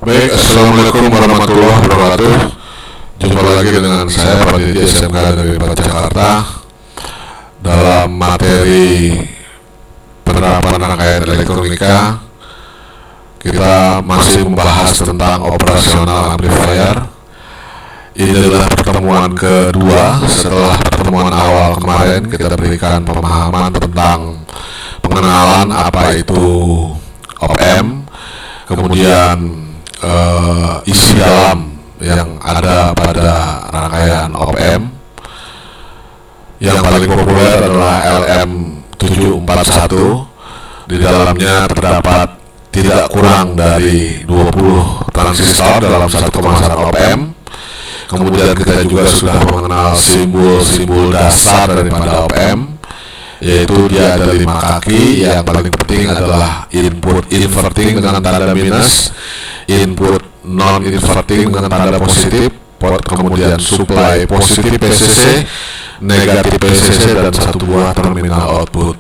Baik, assalamualaikum warahmatullahi wabarakatuh. Jumpa lagi dengan saya Pak Didi SMK dari Jakarta dalam materi penerapan rangkaian elektronika. Kita masih membahas tentang operasional amplifier. Ini adalah pertemuan kedua setelah pertemuan awal kemarin. Kita berikan pemahaman tentang pengenalan apa itu op-amp, kemudian isi dalam yang ada pada rangkaian op-amp. Yang paling populer adalah LM741. Di dalamnya terdapat tidak kurang dari 20 transistor dalam satu pemasaran op-amp. Kemudian kita juga sudah mengenal simbol-simbol dasar daripada op-amp, yaitu dia ada 5 kaki. Yang paling penting adalah input inverting dengan tanda minus, input non inverting dengan tanda positif, port kemudian supply positif PCC, negatif PCC, dan satu buah terminal output.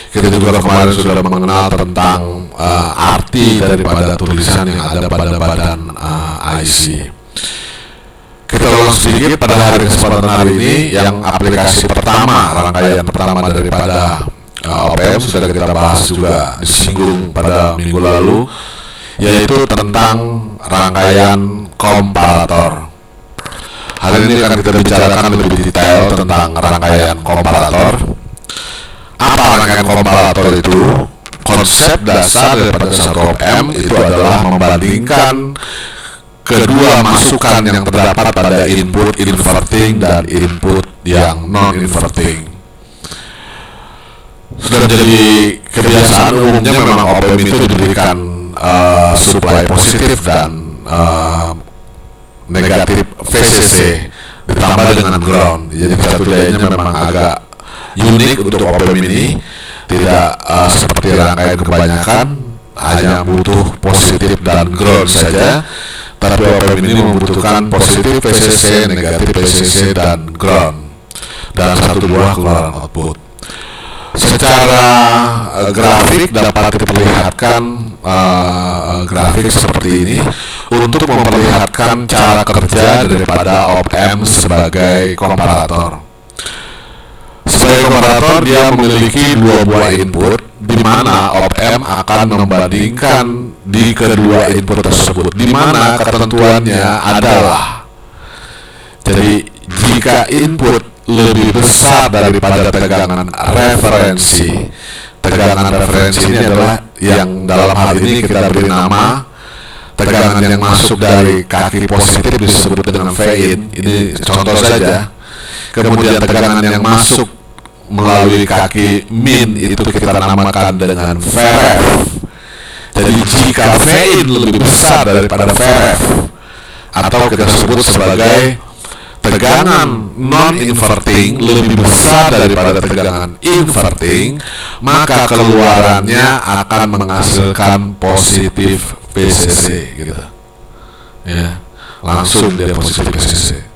Kita juga kemarin sudah mengenal tentang arti daripada tulisan yang ada pada badan IC. Kita ulang sedikit pada kesempatan hari ini. Yang aplikasi pertama, rangkaian pertama daripada op-amp sudah kita bahas juga, disinggung pada minggu lalu, yaitu tentang rangkaian komparator. Hari ini akan kita bicarakan lebih detail tentang rangkaian komparator. Apa rangkaian komparator itu? Konsep dasar daripada satu op-amp itu adalah membandingkan kedua masukan yang terdapat pada input inverting dan input yang non-inverting. Sudah jadi kebiasaan umumnya memang op-amp itu diberikan supply positif dan negatif VCC ditambah dengan ground. Jadi satu dayanya memang agak unik untuk op-amp ini, tidak seperti rangkaian kebanyakan hanya butuh positif dan ground saja, tapi op-amp ini membutuhkan positif VCC, negatif VCC, dan ground, dan satu buah keluaran output. Secara grafik dapat diperlihatkan grafik seperti ini untuk memperlihatkan cara kerja daripada op-amp sebagai komparator. Sebagai komparator, dia memiliki 2 buah input, di mana op-amp akan membandingkan di kedua input tersebut, di mana ketentuannya adalah, jadi jika input lebih besar daripada tegangan referensi. Tegangan referensi ini adalah yang dalam hal ini kita beri nama tegangan yang masuk dari kaki positif disebut dengan V-in. Ini contoh saja. Kemudian tegangan yang masuk melalui kaki min itu kita namakan dengan VRF. Jadi jika V-in lebih besar daripada VRF, atau kita sebut sebagai tegangan non-inverting lebih besar daripada tegangan inverting, maka keluarannya akan menghasilkan positif PCC, gitu. Ya, langsung dia positif PCC.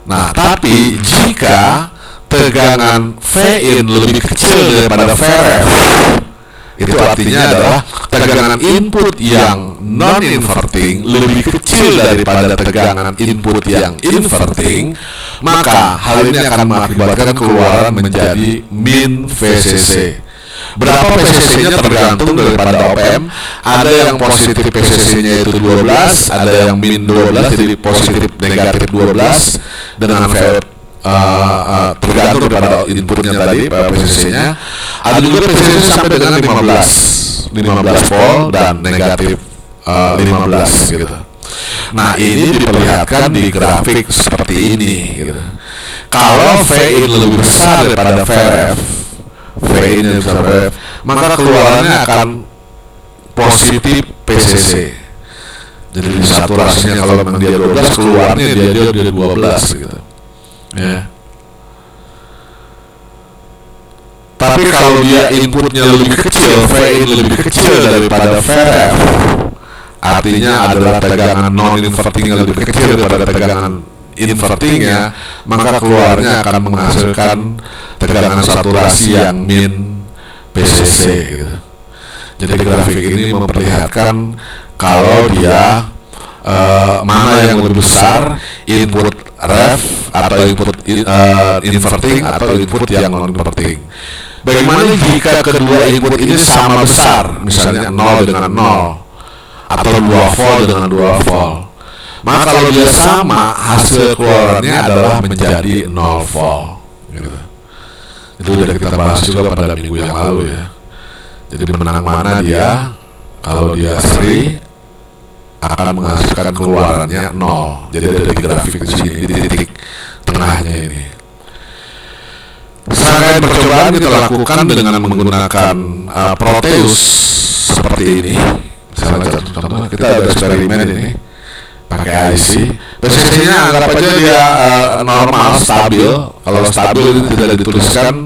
Nah, tapi jika tegangan V-in lebih kecil daripada VRF, itu artinya adalah tegangan input yang non-inverting lebih kecil daripada tegangan input yang inverting, maka hal ini akan mengakibatkan keluaran menjadi min VCC. Berapa PCC-nya tergantung daripada op-amp. Ada yang positif PCC-nya itu 12, ada yang min 12, jadi positif negatif 12 dengan tergantung daripada inputnya tadi, PCC-nya. Ada juga PCC sampai dengan 15 volt dan negatif 15 gitu. Nah, ini diperlihatkan di grafik seperti ini gitu. Kalau V-in lebih besar daripada VRF, V-in lebih besar daripada VRF, maka keluarannya akan positif PCC. Jadi saturasinya kalau memang dia 12, keluarnya dia 12 gitu. Ya. Tapi kalau dia inputnya lebih kecil, V-in lebih kecil daripada VRF, artinya adalah tegangan non-inverting yang lebih kecil daripada tegangan invertingnya, maka keluarnya akan menghasilkan tegangan saturasi yang min PCC gitu. Jadi grafik ini memperlihatkan kalau dia mana yang lebih besar, input ref atau input inverting atau input yang non inverting. Bagaimana jika kedua input ini sama besar, misalnya 0 dengan 0 atau 2 volt dengan 2 volt? Maka kalau dia sama, hasil keluarannya adalah menjadi 0 volt. Gitu. Itu sudah kita bahas juga pada minggu yang lalu ya. Jadi menang mana dia, kalau dia seri akan menghasilkan keluarannya 0. Jadi ada di grafik di sini, di titik tengahnya ini. Serangkaian percobaan kita lakukan dengan menggunakan Proteus seperti ini. Misalnya contoh kita ada eksperimen ini pakai IC. PCC-nya anggap aja dia normal, stabil. Kalau stabil ini tidak dituliskan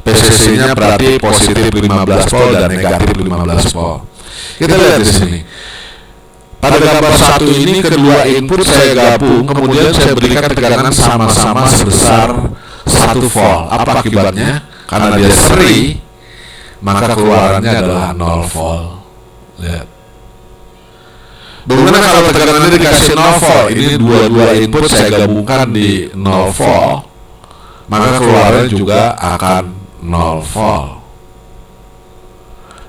PCC-nya berarti positif 15 volt dan negatif 15 volt. Kita lihat di sini. Pada gambar satu ini kedua input saya gabung, kemudian saya berikan tegangan sama-sama sebesar 1 volt. Apa akibatnya? Karena dia seri, maka keluarannya adalah 0 volt. Lihat. Bagaimana kalau tegangannya dikasih 0 volt? Ini dua input saya gabungkan di 0 volt, maka keluarannya juga akan 0 volt.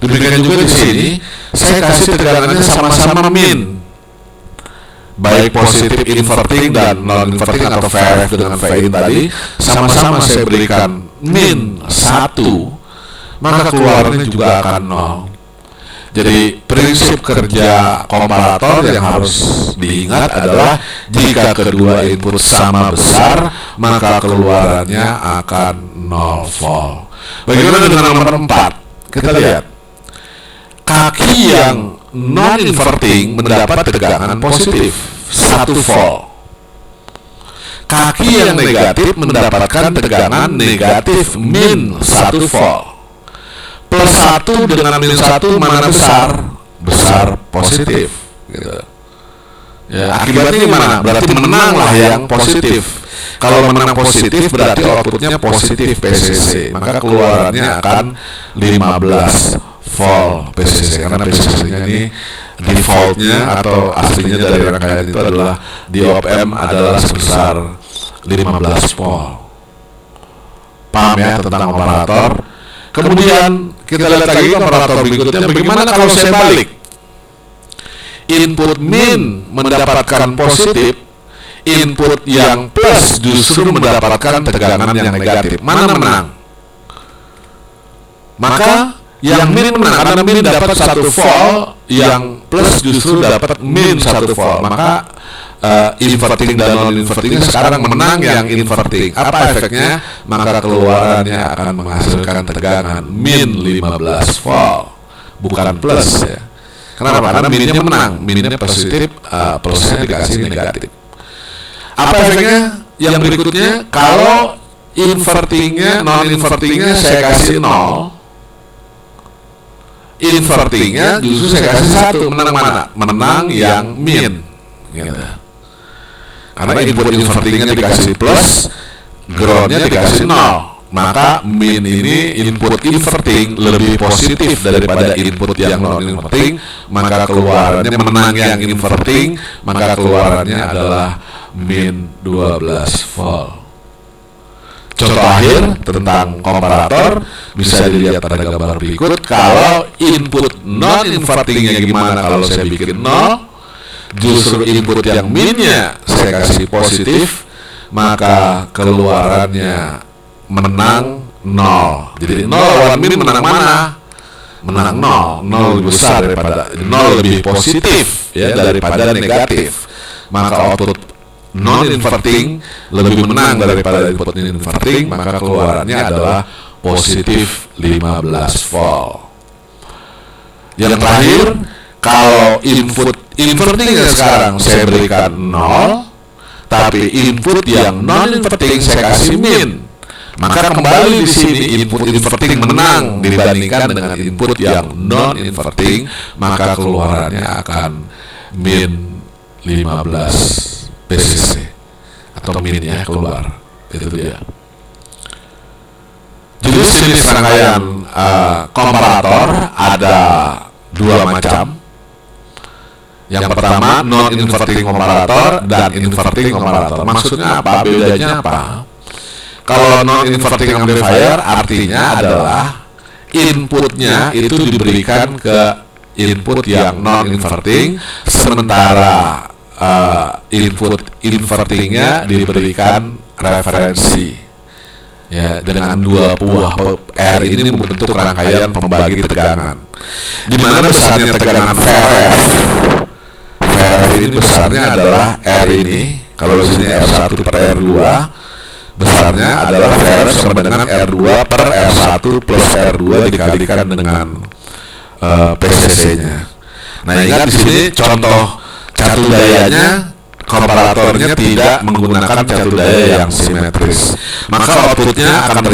Demikian juga di sini, saya kasih tegangannya sama-sama min, baik positif inverting dan non inverting atau VRF dengan VIN tadi, sama-sama saya berikan min 1, maka keluarannya juga akan 0. Jadi prinsip kerja komparator yang harus diingat adalah jika kedua input sama besar, maka keluarannya akan 0 volt. Bagaimana dengan nomor 4? Kita lihat. Kaki yang non-inverting mendapat tegangan positif 1 volt. Kaki yang negatif mendapatkan tegangan negatif min 1 volt. Plus 1 dengan min 1 mana besar? Besar positif gitu. Ya, akibatnya gimana? Berarti menanglah yang positif. Kalau menang positif berarti outputnya positif PCC, maka keluarannya akan 15 volt PCC, karena PCC-nya ini defaultnya atau aslinya dari rangkaian itu adalah di op-amp adalah sebesar 15 volt. Paham ya tentang operator? Kemudian kita lihat lagi operator berikutnya, bagaimana kalau saya balik? Input min mendapatkan positif, input yang plus justru mendapatkan tegangan yang negatif. Mana menang? Maka yang min menang, karena min dapat 1 volt, yang plus justru dapat min 1 volt. Maka inverting dan non-invertingnya sekarang menang yang inverting. Apa efeknya? Maka keluarannya akan menghasilkan tegangan min 15 volt, bukan plus ya. Kenapa? Karena minnya menang, minnya positif, plusnya dikasih negatif. Apa efeknya? Yang berikutnya, kalau invertingnya, non-invertingnya saya kasih 0, invertingnya justru saya kasih 1, menang mana? Menang yang min gitu. Karena input invertingnya dikasih plus, groundnya dikasih 0, maka min ini input inverting lebih positif daripada input yang non inverting, maka keluarannya menang yang inverting, maka keluarannya adalah min 12 volt. Contoh akhir tentang komparator bisa dilihat pada gambar berikut. Kalau input non invertingnya gimana kalau saya bikin 0, justru input yang minnya saya kasih positif, maka keluarannya menang 0. Jadi 0 lawan min menang mana? Menang 0. 0 lebih besar daripada 0, lebih positif ya daripada negatif. Maka output non-inverting lebih menang daripada input inverting, maka keluarannya adalah positif 15 volt. Yang terakhir, kalau input invertingnya sekarang saya berikan 0, tapi input yang non-inverting saya kasih min, maka kembali di sini input inverting menang dibandingkan dengan input yang non-inverting, maka keluarannya akan min 15 PCC atau minnya keluar. Itu dia. Jenis rangkaian komparator ada 2 macam. Yang pertama non-inverting komparator dan inverting komparator. Maksudnya apa? Bedanya apa? Kalau non-inverting amplifier artinya adalah inputnya itu diberikan ke input yang non-inverting, sementara input invertingnya diberikan referensi. Ya, dengan dua buah R ini membentuk rangkaian pembagi tegangan. Di mana besarnya tegangan VRF. VRF ini besarnya adalah R ini. Kalau di sini R1 per R2, besarnya adalah VRF sama dengan R2 per R1 plus R2 dikalikan dengan PCC-nya. Nah, ingat di sini contoh catu dayanya, komparatornya tidak menggunakan catu daya yang simetris, maka outputnya akan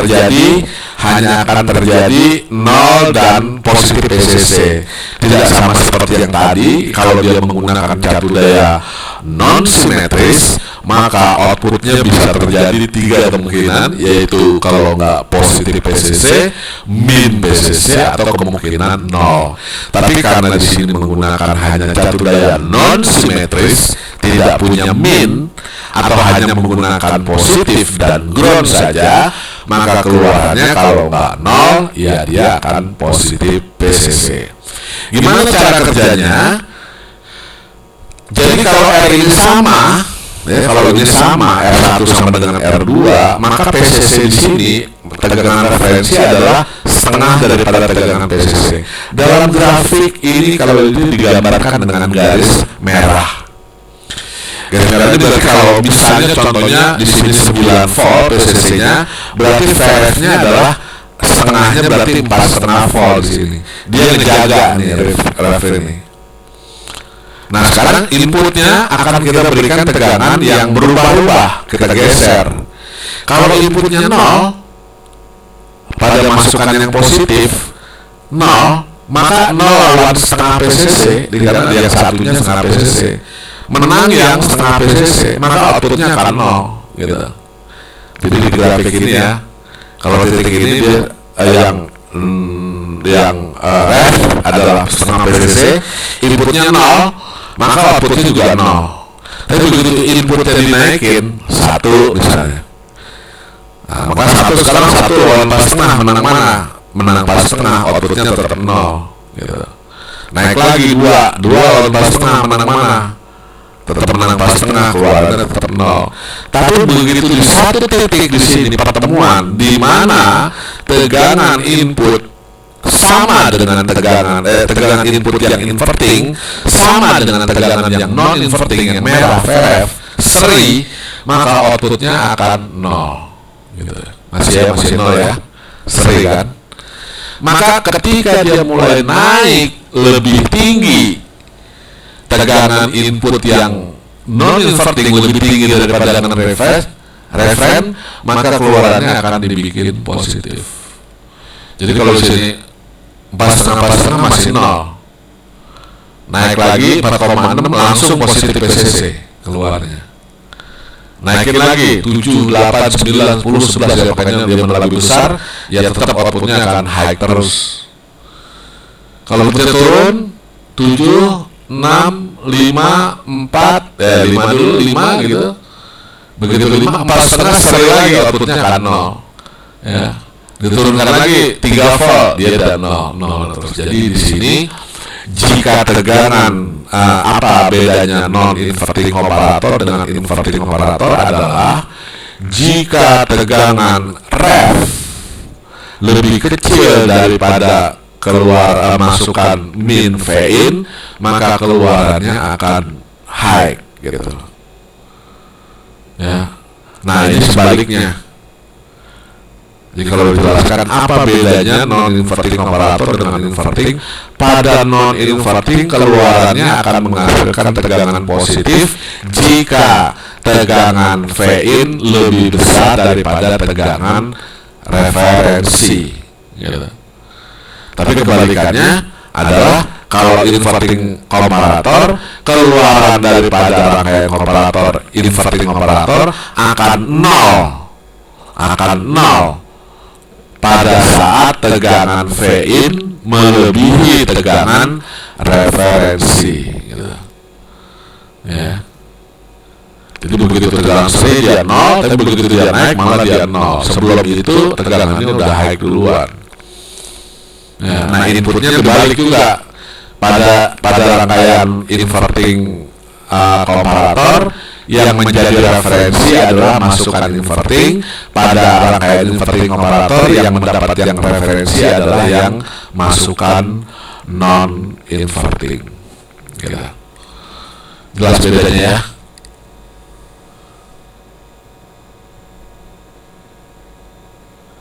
hanya akan terjadi 0 dan positif PCC. Tidak sama seperti yang tadi. Kalau dia menggunakan catu daya non simetris, maka outputnya bisa terjadi 3 kemungkinan, yaitu kalau nggak positif PCC, min PCC, atau kemungkinan 0. Tapi karena di sini menggunakan hanya catu daya non simetris, tidak punya min atau hanya menggunakan positif dan ground saja, maka keluarannya kalau nggak 0, ya dia akan positif PCC. Gimana cara kerjanya? Jadi kalau R ini sama, kalau ini sama, R1 sama dengan R2, maka PCC di sini tegangan referensi adalah setengah daripada tegangan PCC. Dalam grafik ini kalau ini digambarkan dengan garis merah. Garis merah ini berarti kalau misalnya contohnya di sini 9 volt PCC-nya, berarti VRF-nya adalah setengahnya, berarti 4,5 volt di sini. Dia ngejaga nih ref ini. Nah, sekarang inputnya akan kita berikan tegangan yang berubah-ubah, kita geser. Kalau inputnya 0 pada masukan yang positif 0, maka 0 lawan setengah PCC, dikarenakan yang satunya setengah PCC. Menang yang setengah PCC, maka outputnya akan 0 gitu. Jadi di grafik ini ya, kalau titik ini dia yang ref adalah setengah PCC, inputnya 0, maka outputnya juga 0. Tapi begitu inputnya dinaikin 1 misalnya, nah, maka 1 sekarang 1 lawan 4,5, menang mana? Menang 4,5, outputnya tetap 0 gitu. Naik lagi 2 lawan 4,5, menang mana? Tetap menang 4,5, keluarannya tetap 0. Tapi begitu di satu titik di sini pertemuan di mana tegangan input sama dengan tegangan input yang inverting sama dengan tegangan yang non inverting yang merah VRF seri, maka outputnya akan 0 gitu. Masih 0 ya, seri kan. Maka ketika dia mulai naik lebih tinggi tegangan input yang non inverting lebih tinggi daripada tegangan referen, maka keluarannya akan dibikin positif. Jadi kalau di sini 4,5 masih 0, naik lagi 4,6 langsung positif PCC keluarnya. Naikin lagi 7, 8, 9, 10, 11 ya, pokoknya dia lebih besar, ya tetap outputnya akan high terus. Kalau outputnya turun 7, 6, 5, 4, 5 dulu, 5 gitu. Begitu 5, 4,5 sekali lagi outputnya akan 0 ya. Diturunkan lagi 3 volt, dia ada 0 terus. Jadi di sini jika tegangan apa bedanya non inverting komparator dengan inverting komparator adalah jika tegangan ref lebih kecil daripada masukan min V-in, maka keluarannya akan high gitu ya. Nah, ini sebaliknya. Jadi kalau dijelaskan apa bedanya non inverting komparator dengan inverting, pada non inverting keluarannya akan menghasilkan tegangan positif jika tegangan V-in lebih besar daripada tegangan referensi gitu. Tapi kebalikannya adalah kalau inverting komparator, keluaran daripada rangkaian komparator inverting komparator akan 0 pada saat tegangan V-in melebihi tegangan referensi gitu. ya. Jadi begitu tegangan seri dia 0, tapi begitu dia naik malah dia 0. Sebelum itu tegangannya udah high duluan. Ya, nah inputnya dibalik juga pada rangkaian inverting komparator, yang menjadi referensi adalah masukan inverting. Pada rangkaian inverting komparator yang mendapat yang referensi adalah yang masukan non inverting. Gitu. Jelas bedanya ya.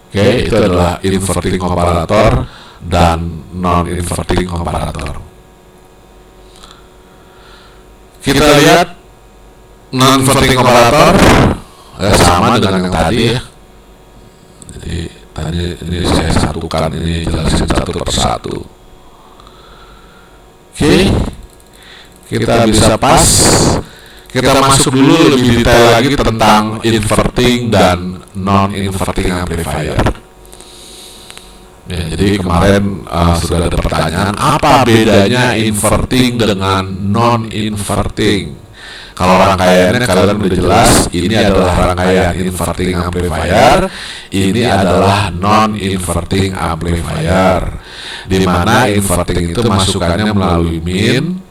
Oke, itu adalah inverting komparator dan non-inverting komparator. Kita lihat non-inverting komparator sama dengan yang tadi ya. Jadi tadi ini saya satukan, ini jelasin satu persatu. Oke, kita bisa pas. Kita masuk dulu lebih detail lagi tentang inverting dan non-inverting amplifier. Ya, jadi kemarin sudah ada pertanyaan, apa bedanya inverting dengan non-inverting? Kalau rangkaiannya kalian udah jelas, ini adalah rangkaian inverting amplifier, ini adalah non-inverting amplifier, di mana inverting itu masukannya melalui min,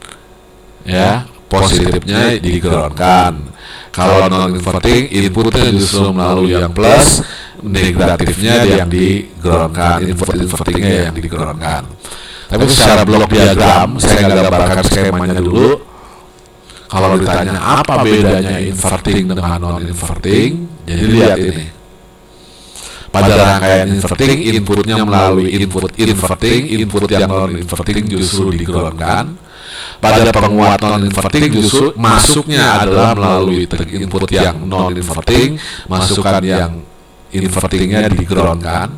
ya, positifnya digroundkan. Kalau non-inverting inputnya justru melalui yang plus, negatifnya yang digroundkan, invertingnya yang digroundkan. Tapi secara blok diagram saya gambarkan skemanya dulu. Kalau ditanya apa bedanya inverting dengan non-inverting, jadi lihat ini. Pada rangkaian inverting, inputnya melalui input inverting, input yang non-inverting justru digroundkan. Pada penguat non-inverting justru masuknya adalah melalui input yang non-inverting, masukan yang invertingnya digroundkan.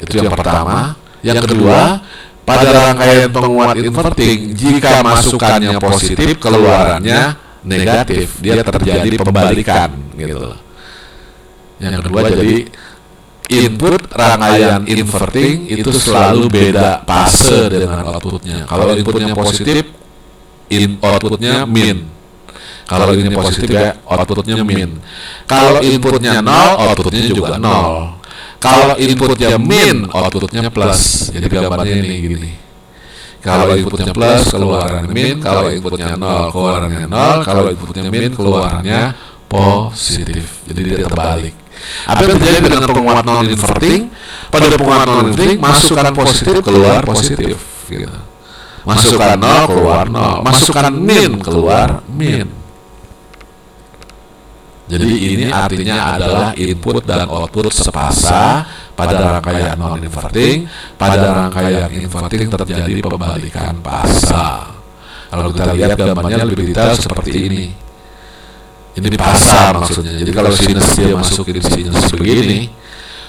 Itu yang pertama. Yang kedua, pada rangkaian penguat inverting, jika masukannya positif, keluarannya negatif, dia terjadi pembalikan gitu. Yang kedua, jadi input rangkaian inverting itu selalu beda fase dengan outputnya. Kalau inputnya positif, outputnya min. Kalau ini positif ya, outputnya min. Kalau inputnya 0, outputnya juga 0. Kalau inputnya min, outputnya plus. Jadi gambarnya ini gini. Kalau inputnya plus, keluarannya min. Kalau inputnya 0, keluarannya 0. Kalau inputnya min, keluarannya positif. Jadi dia terbalik. Apa yang terjadi dengan penguat non-inverting? Pada penguat non-inverting, masukan positif keluar positif, gitu. Masukan 0 keluar 0, masukan min keluar min. Jadi ini artinya adalah input dan output sepasa pada rangkaian non-inverting. Pada rangkaian inverting terjadi pembalikan pasa. Kalau kita lihat gambarnya lebih detail seperti ini. Ini pasa maksudnya. Jadi kalau sinus dia masukin sinus begini,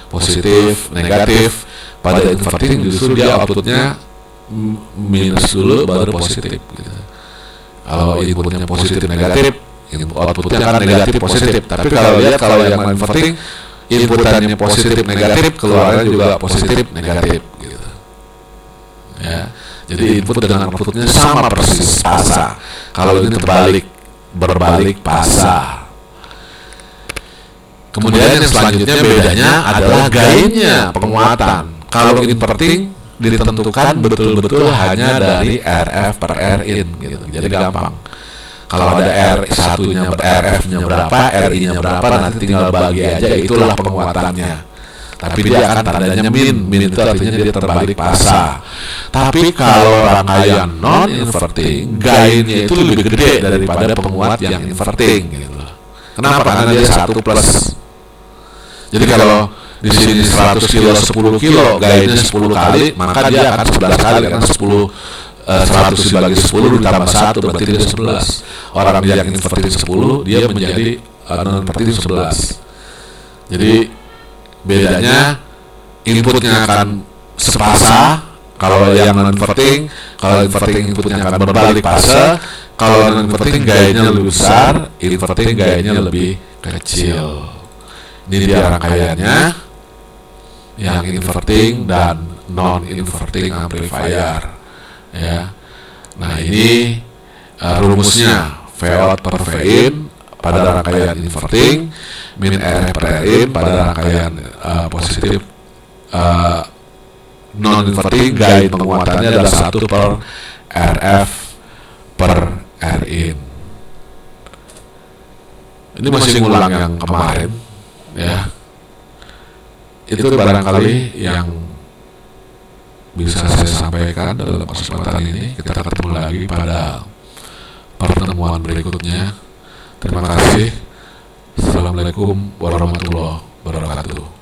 positif, negatif, pada inverting justru dia outputnya minus dulu baru positif gitu. Kalau inputnya positif negatif, outputnya akan negatif positif. Tapi kalau lihat kalau yang inverting, inputannya positif negatif, keluarnya juga positif negatif gitu. Ya. Jadi input dengan outputnya sama persis pasa. Kalau ini berbalik pasa. Kemudian yang selanjutnya bedanya adalah gainnya penguatan. Kalau inverting ditentukan betul-betul hanya dari RF per Rin gitu. Jadi gampang. Kalau ada R1-nya RF-nya berapa, RI-nya berapa, nanti tinggal bagi aja, itulah penguatannya. Tapi dia akan tandanya min itu artinya dia terbalik pasa. Tapi kalau rangkaian non-inverting, gainnya itu lebih gede daripada penguat yang inverting gitu. Kenapa? Karena dia 1 plus. Jadi kalau di sini 100 kilo 10 kilo, gainnya 10 kali, maka dia akan 11 kali, kan 100 dibagi 10 ditambah 1 berarti dia 11. Orang yang inverting 10, dia menjadi non-inverting 11. Jadi bedanya inputnya akan sepasa. Kalau yang non-inverting, kalau inverting inputnya akan berbalik fase. Kalau non-inverting gainnya lebih besar, inverting gainnya lebih kecil. Ini dia rangkaiannya yang inverting dan non-inverting amplifier. Ya. Nah, ini rumusnya V out per V in pada rangkaian inverting, min RF per R in pada rangkaian positif non inverting, gain penguatannya adalah 1 per RF per R in. Ini masih ngulang yang kemarin ya. Itu barangkali yang bisa saya sampaikan dalam kesempatan ini. Kita ketemu lagi pada pertemuan berikutnya. Terima kasih. Assalamualaikum warahmatullahi wabarakatuh.